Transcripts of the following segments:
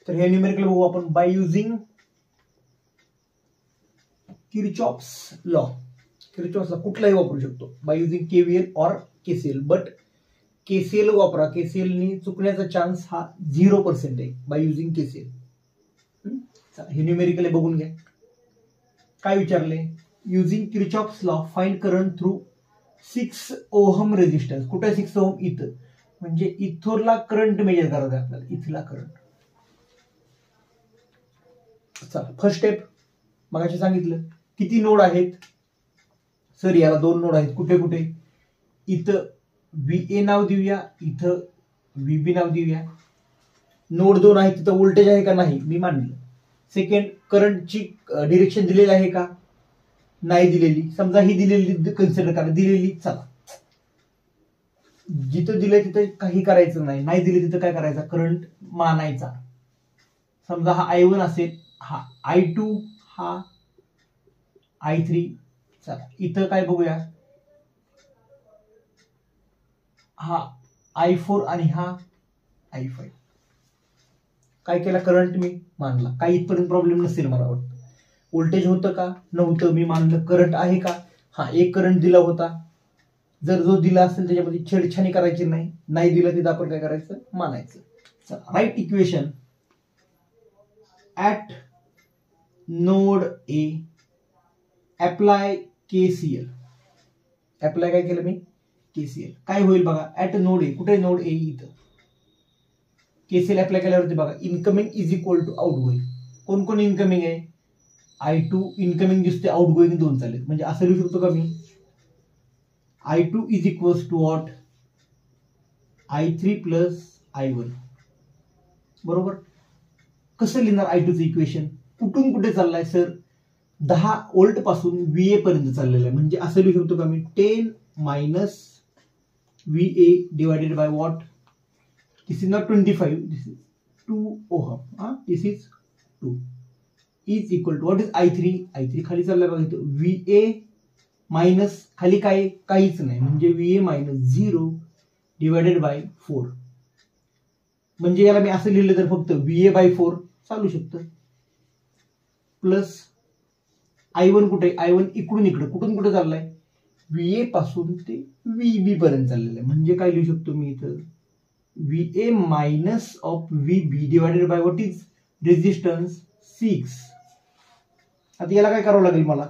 तर हे न्यूमेरिकल बघू आपण by using Kirchhoff's law. Kirchhoff's law कुठलाही वापरू शकतो बाय युझिंग केव्हीएल और केसीएल, बट केसीएल वापरा. केसीएल नी चुकण्याचा चान्स हा 0% आहे बाय युझिंग केसीएल. हे न्यूमेरिकल बघून घ्या. काय विचारले, using Kirchhoff's law find current through 6 ohm resistance. कुठे 6 ओहम? इथं. म्हणजे इथोरला करंट मेजर करायचा आपल्याला, इथला करंट. चला फर्स्ट स्टेप मगाशी सांगितलं. किती नोड आहेत सर? याला 2 नोड आहेत. कुठे कुठे? इथं VA नाव देऊया, इथं VB नाव देऊया. नोड 2 आहे तिथं व्होल्टेज आहे का? नाही, मी मानलं. सेकंड, करंटची डिरेक्शन दिलेली आहे का? नाही दिलेली. समजा ही दिलेली कन्सिडर करा, दिलेली. चला जिथं दिलंय तिथं काही करायचं नाही, नाही दिले तिथं काय करायचं? करंट मानायचा. समजा हा I1 असेल, हा I2, हा I3. चला इथं काय बघूया, हा I4 आणि हा I5. काय केला? करंट मी मानला. काही इथपर्यंत प्रॉब्लेम नसेल मला वाटतं. व्होल्टेज होतं का? नव्हतं, मी मानलं. करंट आहे का? हा एक करंट दिला होता. जर जो दिला असेल त्याच्यामध्ये छेडछाणी करायची नाही, नाही दिला तिथं आपण काय करायचं? मानायचं. चला write equation at node A apply KCL. Apply काय केलं मी? केसीएल. काय होईल बघा, ऍट नोड ए. कुठे नोड ए? इथं. केसीएल अप्लाय केल्यावरती बघा, incoming is equal to outgoing. कोण कोण इनकमिंग आहे? I2 इनकमिंग दिसते, आउटगोईंग 2 चालेल. म्हणजे असं लिहू शकतो का मी? I2 is equal to what? I3 plus I1. बरोबर. कसं लिहिणार I2चं इक्वेशन? कुठून कुठे चाललाय सर? 10 व्होल्ट पासून VA पर्यंत चाललेलं आहे. म्हणजे असं लिहू शकतो का मी? 10 minus VA divided by what? This is not 25, this is 2 ohm. This is 2 is equal to what is I3? I3 खाली चाललाय बघा इथं. VA मायनस खाली काय? काहीच नाही. म्हणजे VA मायनस 0 डिवायडेड बाय 4. म्हणजे याला मी असं लिहिलं तर फक्त VA बाय 4 चालू शकतं. प्लस I1 कुठे? I1 इकडून इकडे. कुठून कुठे चाललाय? VA पासून ते VB पर्यंत चाललेलं आहे. म्हणजे काय लिहू शकतो मी इथं? VA minus of VB divided by what is resistance 6. आता याला काय करावं लागेल? मला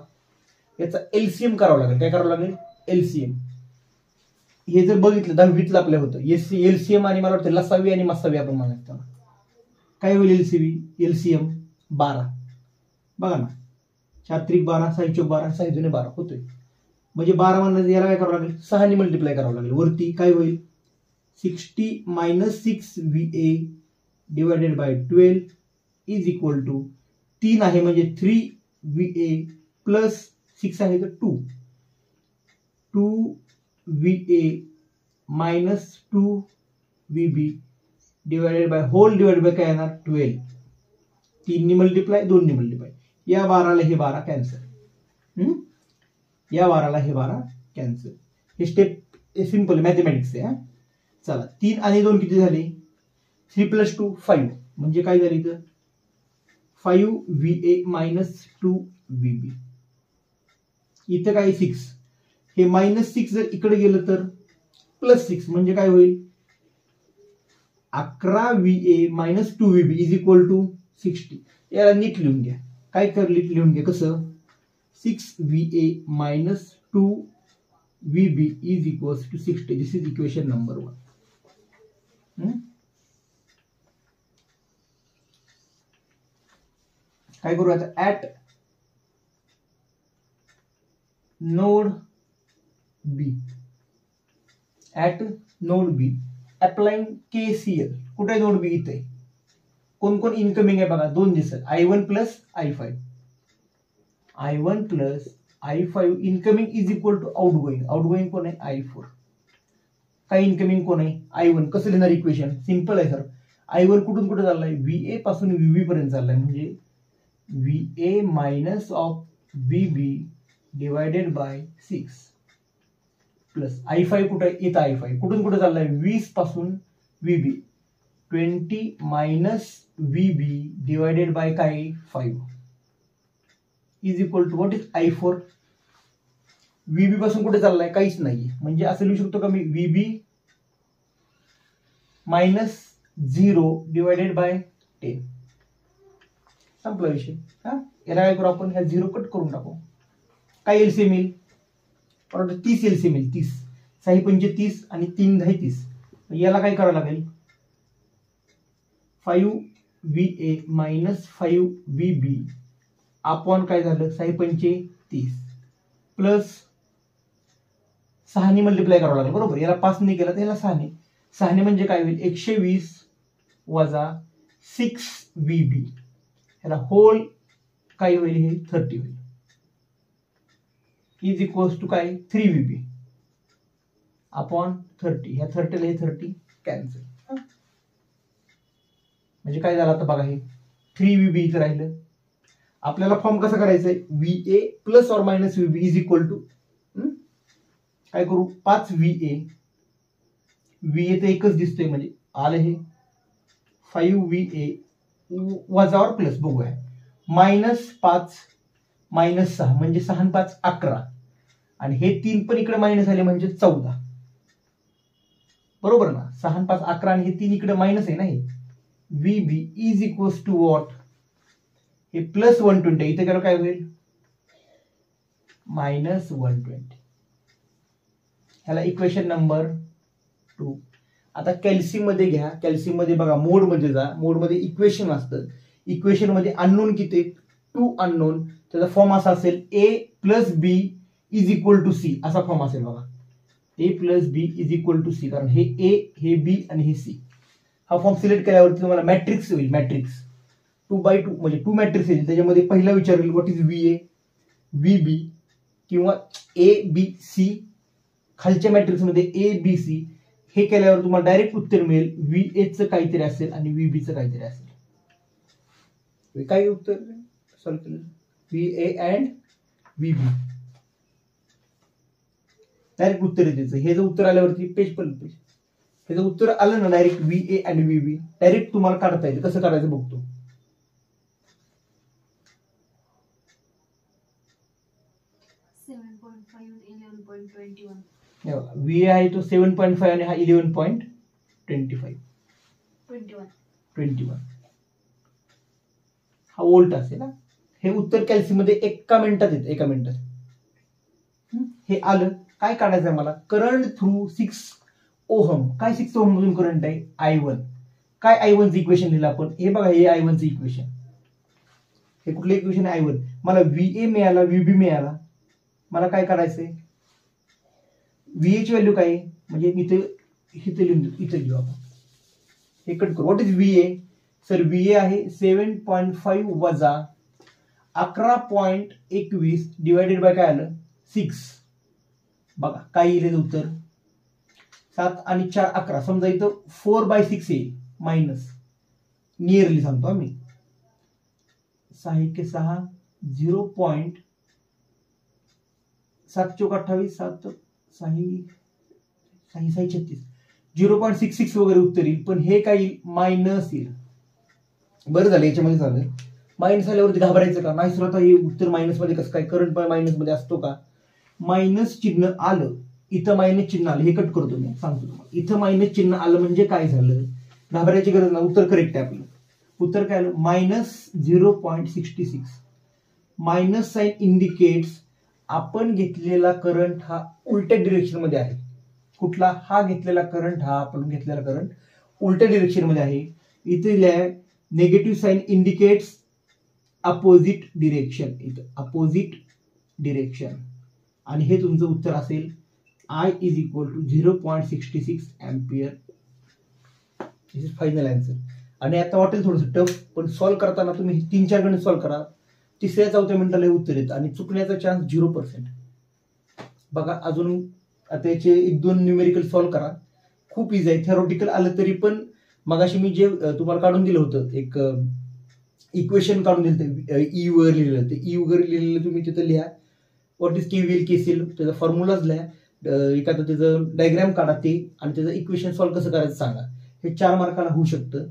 याचा LCM करावं लागेल. काय करावं लागेल? LCM. हे जर बघितलं 10वीतलं आपल्या होतं LCM, आणि मला वाटतं लसावी आणि मसावी आपण म्हणायचं. काय होईल LCM? 12. बघा ना, 4 त्रिक 12, 6 चौक 12, 6 जुने 12 होतोय. म्हणजे 12 म्हणलं याला काय करावं लागेल? 6 ने मल्टिप्लाय करावं लागेल. वरती काय होईल? 60 minus 6 VA divided by 12 is equal to 3 आहे म्हणजे 3 VA प्लस 6 आहे तर 2 VA minus 2 VB divided bye hole divided by काय येणार? 12. 3 ने मल्टिप्लाय, 2 ने मल्टिप्लाय. या 12ला हे 12 कॅन्सल. या 12ला हे 12 कॅन्सल. हे स्टेप सिंपल मॅथमॅटिक्स आहे. चला 3 आणि 2 किती झाले? 3 प्लस 2 5. म्हणजे काय झालं इथं? 5 VA मायनस 2 VB. इथं काय 6. हे मायनस 6 जर इकडे गेलं तर प्लस 6. म्हणजे काय होईल? 11 VA minus 2 VB is equal to 60. याला नीट लिहून घ्या. काय कर लिहून घ्या? कसं? 6 VA minus 2 VB is equal to 60. This is equation number 1. काय करू आता? At node B. At node B applying KCL. कुठे नोड बी? इथे. कोण कोण इनकमिंग आहे बघा? 2 दिसत. I1 plus I5. I1 plus I5 incoming is equal to outgoing. Outgoing कोण आहे? I4. काय इनकमिंग कोण आहे? I1. कसं लिहिणार इक्वेशन? सिंपल आहे सर. I1 कुठून कुठे चाललाय? VA पासून VB पर्यंत चाललाय. म्हणजे VA minus of VB divided bye 6 plus I5 कुठे? इथं I5 कुठून कुठे चाललाय? 20 पासून VB 20 minus VB divided by काय 5 is equal to what is I4. VB पासून कुठे चाललाय काहीच नाहीये, म्हणजे असं लिहू शकतो का मी VB मायनस 0 डिवायडेड बाय 10. संपला विषय. याला काय करू आपण, ह्या 0 कट करून टाकू. काय एलसीएम येईल, 30 एलसीएम येईल. 30 6 पंचे 30 आणि 3 10 30. याला काय करावं लागेल, 5VA मायनस 5VB अपॉन काय झालं 6 पंचे 30 प्लस 6 मल्टिप्लाय करावं लागेल बरोबर. याला 5 ने केला तर याला 6 ने म्हणजे काय होईल 120 वजा 6VB, याला होल काय होईल हे 30 होईल इज इक्वल्स टू काय 3VB अपॉन 30. ह्या 30 ला हे 30 कॅन्सल. म्हणजे काय झालं आता बघा, हे 3VB इथं राहिलं. आपल्याला फॉर्म कसा करायचा आहे, VA plus or minus VB is equal to काय करू 5VA. VA तर एकच दिसतोय म्हणजे आलं हे 5VA वजा और प्लस बघूया मायनस 5 मायनस 6 म्हणजे 6 आणि 5 11 आणि हे 3 पण इकडे मायनस आले म्हणजे 14 बरोबर ना. 6 आणि 5 11 आणि हे 3 इकडे मायनस आहे ना. हे VB is equals to what, हे प्लस 120 इथे केलं काय होईल मायनस 120. ह्याला इक्वेशन नंबर 2. आता कॅल्शियम मध्ये घ्या, कॅल्शियम मध्ये बघा मोड मध्ये जा, मोड मध्ये इक्वेशन असतं. इक्वेशन मध्ये अननोन किती 2 अननोन. त्याचा फॉर्म असा असेल A plus B is equal to C असा फॉर्म असेल बघा. A plus B is equal to C, कारण हे A हे B आणि हे C. हा फॉर्म सिलेक्ट केल्यावरती तुम्हाला मॅट्रिक्स होईल. मॅट्रिक्स 2x2 म्हणजे 2 मॅट्रिक्स येईल. त्याच्यामध्ये पहिला विचारेल व्हॉट इज VA VB किंवा ABC. खालच्या मॅट्रिक्स मध्ये ABC. हे केल्यावर तुम्हाला डायरेक्ट उत्तर मिळेल VAचं काहीतरी असेल आणि VBचं काहीतरी असेल. काय उत्तर सॉल्व केलं VA अँड VB डायरेक्ट उत्तर द्यायचं. हे जर उत्तर आल्यावरती पेज पण हे जर उत्तर आलं ना डायरेक्ट VA आणि VB डायरेक्ट तुम्हाला काढता येईल. कसं काढायचं बघतो. VA आहे तो 7.5 आणि हा 11.21 हा वोल्ट असेल ना. हे उत्तर कॅल्शियम मध्ये एका मिनिटात येतं, एका मिनिटात. हे आलं. काय काढायचं मला, करंट थ्रू 6 ओहम. काय 6 ओहम मधून करंट आहे I1. काय I1 चं इक्वेशन लिहिलं आपण, हे बघा हे I1 चं इक्वेशन. हे कुठलं इक्वेशन आहे I1. मला VA मिळाला VB मिळाला. मला काय करायचंय VA ची व्हॅल्यू काय म्हणजे इथे लिहून देऊ, इथे लिहू आपण. हे कट करू. What is VA sir, VA आहे 7.5 वजा 11.21 डिवायडेड बाय काय आलं 6. बघा काय येईल उत्तर 7 आणि 4 11. समजा इथं 4/6 येईल मायनस नियरली सांगतो आम्ही 6 1 6 0.7 चौक 28 7 6 36 0.66 वगैरे उत्तर येईल. पण हे काही मायनस येईल. बरं झालं याच्यामध्ये झालं. मायनस आल्यावरती घाबरायचं का नाही. सुरुवात हे उत्तर मायनस मध्ये कसं काय, करंट पण मायनस मध्ये असतो का. मायनस चिन्ह आलं इथं, मायनस चिन्ह आलं हे कट करतो मी सांगतो तुम्हाला. इथं मायनस चिन्ह आलं म्हणजे काय झालं, घाबरायची गरज नाही. उत्तर करेक्ट आहे आपलं. उत्तर काय आलं मायनस 0.66. मायनस साइन इंडिकेट्स आपण घेतलेला करंट हा उलट्या डिरेक्शन मध्ये आहे. कुठला, हा घेतलेला करंट, हा आपण घेतलेला करंट उलट्या डिरेक्शन मध्ये आहे. इथे negative sign indicates opposite direction. इथं अपोजिट डिरेक्शन आणि हे तुमचं उत्तर असेल I is equal to 0.66 ampere. This is final answer. आणि आता वाटेल थोडंसं टफ, पण सॉल्व्ह करताना तुम्ही 3-4 गणित सॉल्व्ह करा. 3-4 मिनिटाला उत्तर येतं आणि चुकण्याचा चान्स 0%. बघा अजून आता याचे 1-2 न्यूमेरिकल सॉल्व्ह करा. खूप इझी आहे. थेरोटिकल आलं तरी पण मगाशी मी जे तुम्हाला काढून दिलं होतं एक इक्वेशन काढून दिलं ई वगैरे लिहिलेलं, ते ई वगैरे लिहिलेलं तुम्ही तिथं लिहा. व्हॉट इज KVL KCL त्याचा फॉर्म्युलाच लिहा. एखादं त्याचं डायग्राम काढा ते आणि त्याचं इक्वेशन सॉल्व्ह कसं करायचं सांगा. हे 4 मार्काला होऊ शकतं.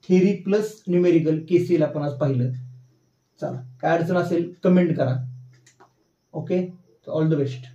थेरी प्लस न्यूमेरिकल केसीएल आपण आज पाहिलं. चला, काय अडचण असेल कमेंट करा. Okay, all the best.